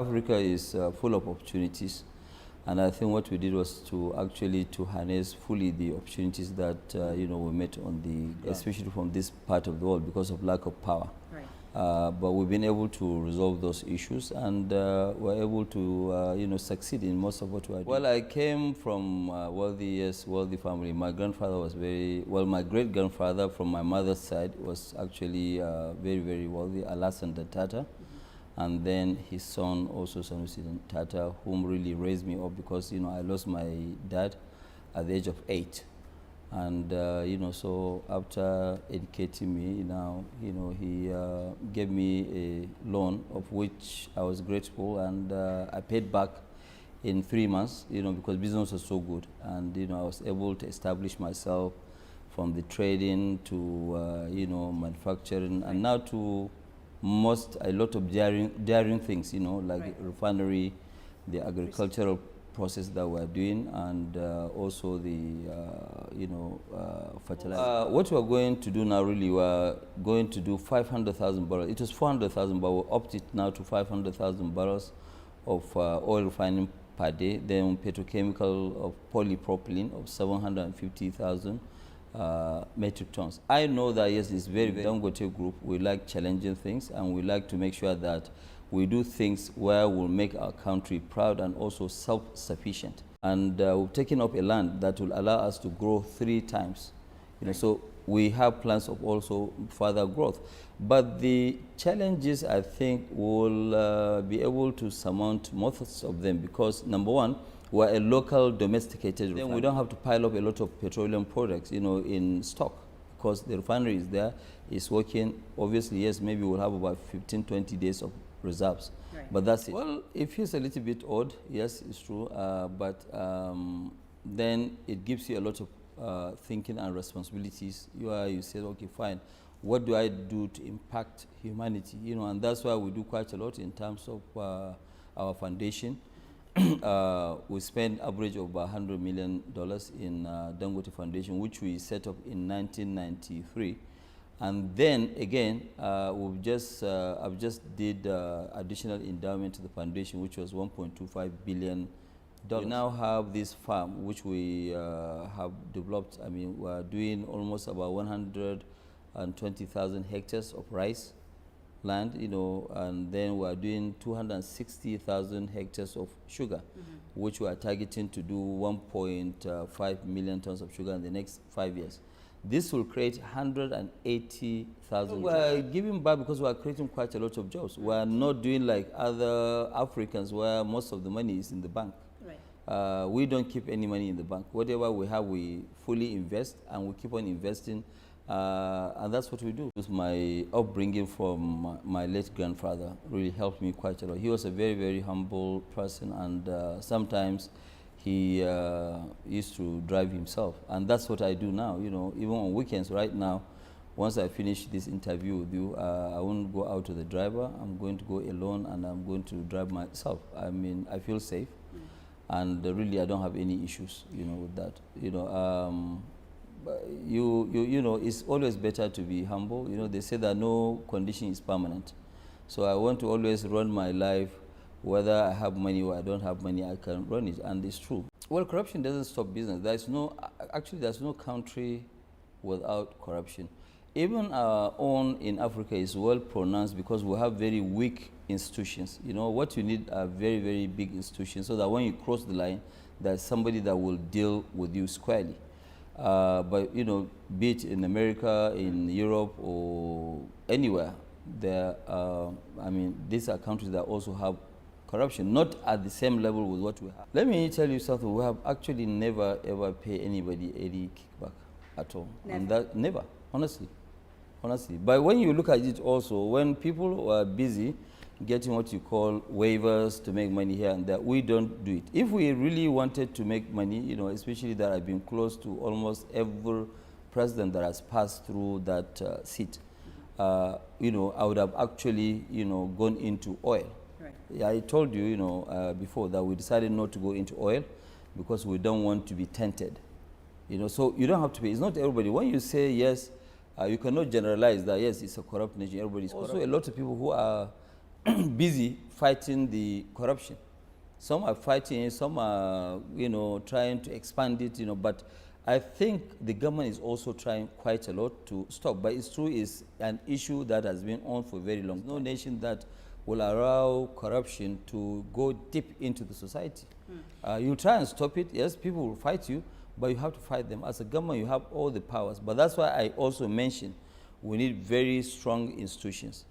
Africa is full of opportunities, and I think what we did was to actually to harness fully the opportunities that we met on the, especially from this part of the world because of lack of power. Right. But we've been able to resolve those issues, and we're able to succeed in most of what we're doing. Well, I came from wealthy family. My grandfather was my great grandfather from my mother's side was actually very, very wealthy, Alassane Tata. And then his son, also Sanusi Tata, whom really raised me up because, I lost my dad at the age of 8. And, so after educating me, he gave me a loan of which I was grateful, and I paid back in 3 months, because business was so good. And, I was able to establish myself from the trading to, manufacturing, and now to a lot of daring things, like refinery, the agricultural process that we're doing, and also the, fertilizer. What we're going to do now, really, we're going to do 500,000 barrels. It was 400,000, but we upped it now to 500,000 barrels of oil refining per day, then petrochemical of polypropylene of 750,000 metric tons. I know that, yes, it's very Dangote Group. We like challenging things, and we like to make sure that we do things where we'll make our country proud and also self-sufficient. And we've taken up a land that will allow us to grow 3 times. So we have plans of also further growth. But the challenges, I think, will be able to surmount most of them because, number one, we're a local domesticated refinery. Then we don't have to pile up a lot of petroleum products, in stock because the refinery is there, it's working. Obviously, yes, maybe we'll have about 15, 20 days of reserves, but that's it. Well, it feels a little bit odd, yes, it's true, but then it gives you a lot of thinking and responsibilities. You say, okay, fine, what do I do to impact humanity? And that's why we do quite a lot in terms of our foundation. We spend average of about $100 million in Dangote Foundation, which we set up in 1993. And then again, I've just did additional endowment to the foundation, which was $1.25 billion. We now have this farm, which we have developed. I mean, we're doing almost about 120,000 hectares of rice land, and then we're doing 260,000 hectares of sugar, which we are targeting to do 1.5 million tons of sugar in the next 5 years. This will create 180,000. We're giving back because we're creating quite a lot of jobs. We're not doing like other Africans where most of the money is in the bank. Right. We don't keep any money in the bank. Whatever we have, we fully invest, and we keep on investing. And that's what we do. My upbringing from my late grandfather really helped me quite a lot. He was a very, very humble person, and sometimes he used to drive himself. And that's what I do now, even on weekends right now. Once I finish this interview with you, I won't go out to the driver. I'm going to go alone, and I'm going to drive myself. I mean, I feel safe, and really I don't have any issues, with that. It's always better to be humble. They say that no condition is permanent. So I want to always run my life, whether I have money or I don't have money, I can run it, and it's true. Well, corruption doesn't stop business. There's no country without corruption. Even our own in Africa is well pronounced because we have very weak institutions. What you need are very, very big institutions so that when you cross the line, there's somebody that will deal with you squarely. But be it in America, in Europe, or anywhere, these are countries that also have corruption, not at the same level with what we have. Let me tell you something. We have actually never ever paid anybody any kickback at all. Never. And that never, honestly. But when you look at it also, when people are busy getting what you call waivers to make money here and there, we don't do it. If we really wanted to make money, especially that I've been close to almost every president that has passed through that seat, I would have actually, gone into oil. Right. Yeah, I told you, before that we decided not to go into oil because we don't want to be tainted. So you don't have to pay. It's not everybody. When you say yes, you cannot generalize that, yes, it's a corrupt nation, everybody's corrupt. Also, a lot of people who are busy fighting the corruption. Some are fighting it, some are, trying to expand it, but I think the government is also trying quite a lot to stop. But it's true, it's an issue that has been on for very long. No nation that will allow corruption to go deep into the society. You try and stop it, yes, people will fight you, but you have to fight them. As a government, you have all the powers. But that's why I also mentioned we need very strong institutions.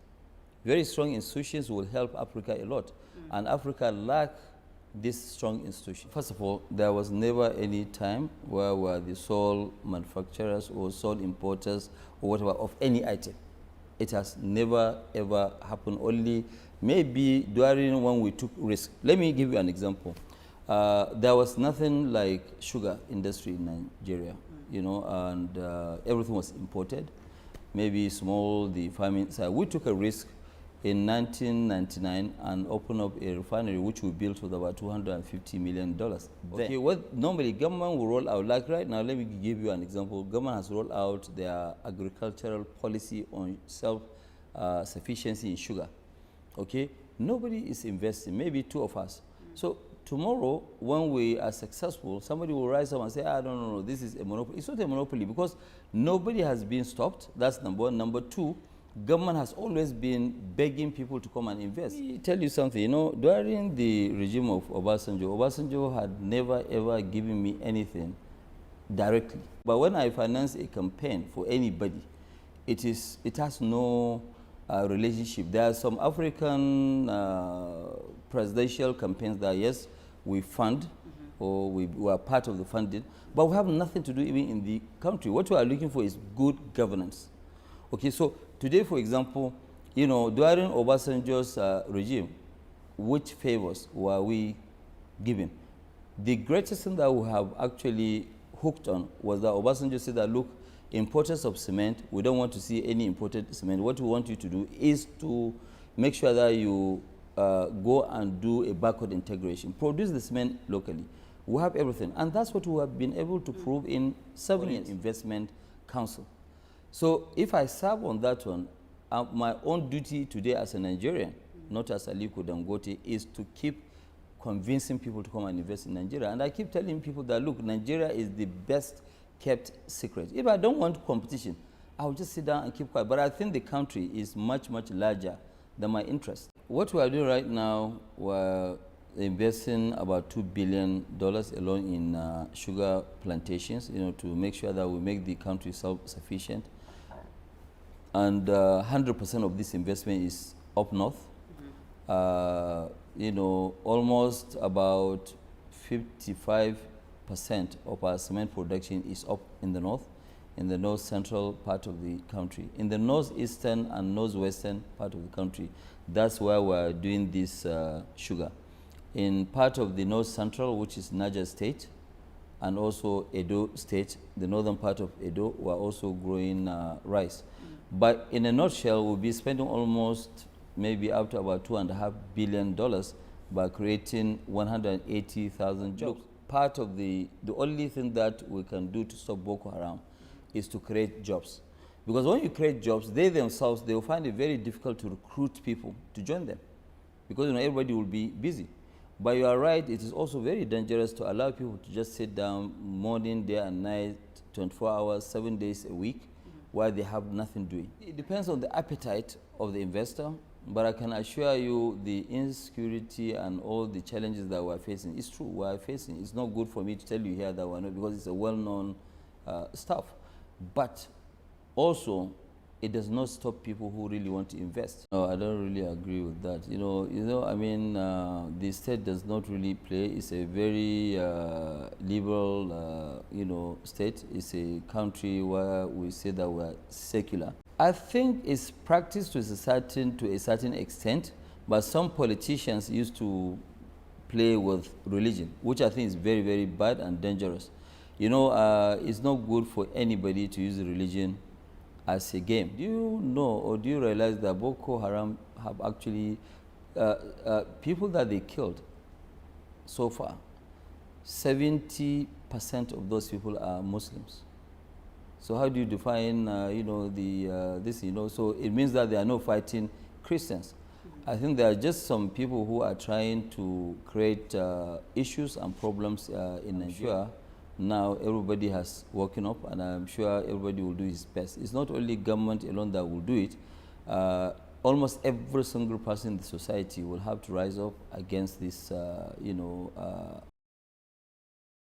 Very strong institutions will help Africa a lot. And Africa lacks this strong institution. First of all, there was never any time where we were the sole manufacturers or sole importers or whatever of any item. It has never ever happened, only maybe during when we took risk. Let me give you an example. There was nothing like sugar industry in Nigeria, and everything was imported. Maybe small, the farming side. We took a risk in 1999 and opened up a refinery which we built with about $250 million. Okay, what normally government will roll out, like right now, let me give you an example. Government has rolled out their agricultural policy on self-sufficiency in sugar. Okay, nobody is investing, maybe two of us. So tomorrow, when we are successful, somebody will rise up and say, no, this is a monopoly. It's not a monopoly because nobody has been stopped. That's number one. Number two, government has always been begging people to come and invest. Let me tell you something, during the regime of Obasanjo had never ever given me anything directly. But when I finance a campaign for anybody, it has no relationship. There are some African presidential campaigns that, yes, we fund, or we are part of the funding, but we have nothing to do even in the country. What we are looking for is good governance. Okay, so today, for example, during Obasanjo's regime, which favors were we given? The greatest thing that we have actually hooked on was that Obasanjo said that, look, importers of cement, we don't want to see any imported cement. What we want you to do is to make sure that you go and do a backward integration, produce the cement locally. We have everything. And that's what we have been able to prove in 7 years investment council. So if I serve on that one, my own duty today as a Nigerian, not as Aliko Dangote, is to keep convincing people to come and invest in Nigeria. And I keep telling people that, look, Nigeria is the best kept secret. If I don't want competition, I'll just sit down and keep quiet. But I think the country is much, much larger than my interest. What we are doing right now, we're investing about $2 billion alone in sugar plantations, to make sure that we make the country self-sufficient. And 100% of this investment is up north. Almost about 55% of our cement production is up in the north central part of the country. In the northeastern and northwestern part of the country, that's where we're doing this sugar. In part of the north central, which is Niger State, and also Edo State, the northern part of Edo, we're also growing rice. But in a nutshell, we'll be spending almost maybe up to about $2.5 billion by creating 180,000 jobs. Look, part of the only thing that we can do to stop Boko Haram is to create jobs. Because when you create jobs, they themselves, they will find it very difficult to recruit people to join them. Because everybody will be busy. But you are right, it is also very dangerous to allow people to just sit down morning, day and night, 24 hours, 7 days a week, while they have nothing doing. It depends on the appetite of the investor, but I can assure you the insecurity and all the challenges that we're facing, it's true, we're facing. It's not good for me to tell you here that we're not, because it's a well-known stuff. But also, it does not stop people who really want to invest. No, I don't really agree with that. The state does not really play. It's a very liberal, state. It's a country where we say that we're secular. I think it's practiced to a certain extent, but some politicians used to play with religion, which I think is very, very bad and dangerous. It's not good for anybody to use religion as a game. Do you know or do you realize that Boko Haram have actually, people that they killed so far, 70% of those people are Muslims. So how do you define, this, so it means that they are not fighting Christians. I think there are just some people who are trying to create issues and problems in Nigeria. Now everybody has woken up, and I'm sure everybody will do his best. It's not only government alone that will do it. Almost every single person in the society will have to rise up against this,